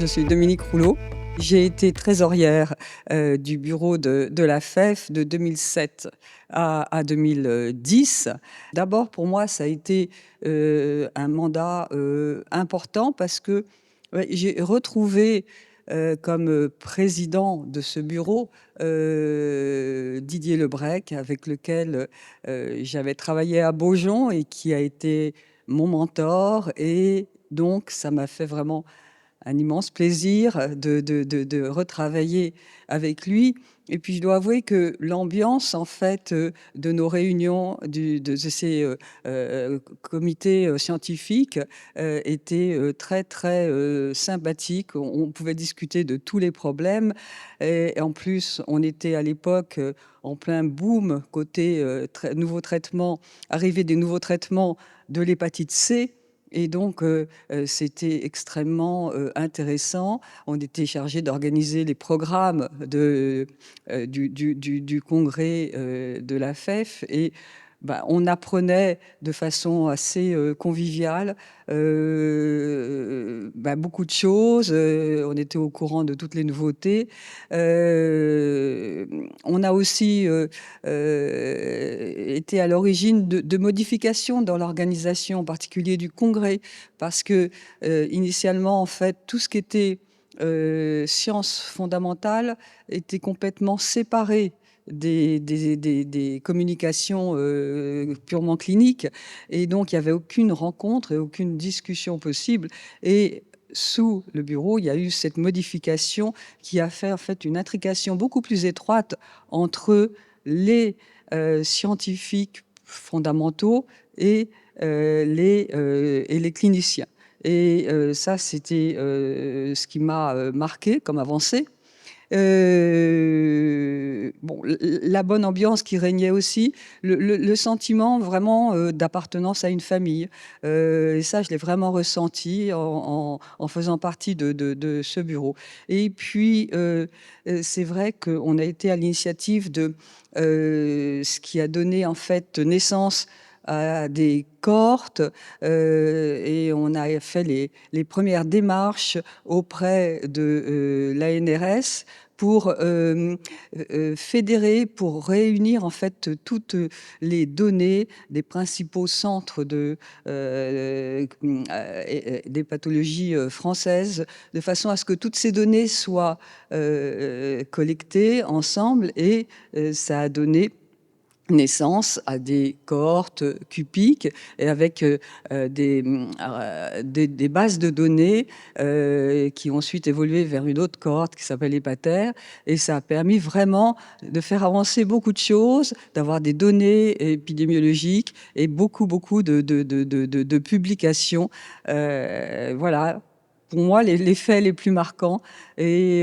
je suis Dominique Rouleau. J'ai été trésorière du bureau de la FEF de 2007 à 2010. D'abord, pour moi, ça a été un mandat important parce que ouais, j'ai retrouvé comme président de ce bureau Didier Lebrec, avec lequel j'avais travaillé à Beaujon et qui a été mon mentor. Et donc, ça m'a fait vraiment un immense plaisir de retravailler avec lui. Et puis, je dois avouer que l'ambiance, en fait, de nos réunions, de ces comités scientifiques, était très, très sympathique. On pouvait discuter de tous les problèmes. Et en plus, on était à l'époque en plein boom côté nouveaux traitements, arrivée des nouveaux traitements de l'hépatite C. Et donc, c'était extrêmement intéressant. On était chargé d'organiser les programmes du congrès de la FEF. Et bah, on apprenait de façon assez conviviale bah, beaucoup de choses. On était au courant de toutes les nouveautés. On a aussi été à l'origine de modifications dans l'organisation, en particulier du congrès, parce que initialement, en fait, tout ce qui était sciences fondamentales était complètement séparé des communications purement cliniques. Et donc, il n'y avait aucune rencontre et aucune discussion possible. Et sous le bureau, il y a eu cette modification qui a fait en fait une intrication beaucoup plus étroite entre les scientifiques fondamentaux et les cliniciens. Et ça, c'était ce qui m'a marqué comme avancée. Bon, la bonne ambiance qui régnait aussi, le sentiment vraiment d'appartenance à une famille. Et ça, je l'ai vraiment ressenti en faisant partie de ce bureau. Et puis, c'est vrai qu'on a été à l'initiative de ce qui a donné en fait naissance à des cohortes et on a fait les premières démarches auprès de l'ANRS pour fédérer, pour réunir en fait toutes les données des principaux centres des pathologies françaises, de façon à ce que toutes ces données soient collectées ensemble. Et ça a donné naissance à des cohortes cupiques et avec des bases de données qui ont ensuite évolué vers une autre cohorte qui s'appelle Hépatère. Et ça a permis vraiment de faire avancer beaucoup de choses, d'avoir des données épidémiologiques et beaucoup de publications. Voilà. Pour moi, les faits les plus marquants et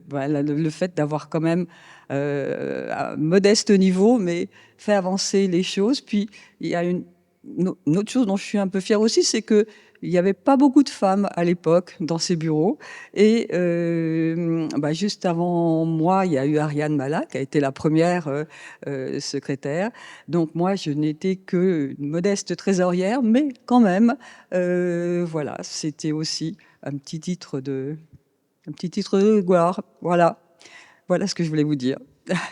voilà, le fait d'avoir quand même à un modeste niveau, mais fait avancer les choses. Puis, il y a une autre chose dont je suis un peu fière aussi, c'est que il n'y avait pas beaucoup de femmes à l'époque dans ces bureaux. Et bah, juste avant moi, il y a eu Ariane Mala, qui a été la première secrétaire. Donc moi, je n'étais que une modeste trésorière, mais quand même, voilà, c'était aussi un petit titre de gloire. Voilà. Voilà ce que je voulais vous dire.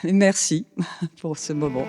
Merci pour ce moment.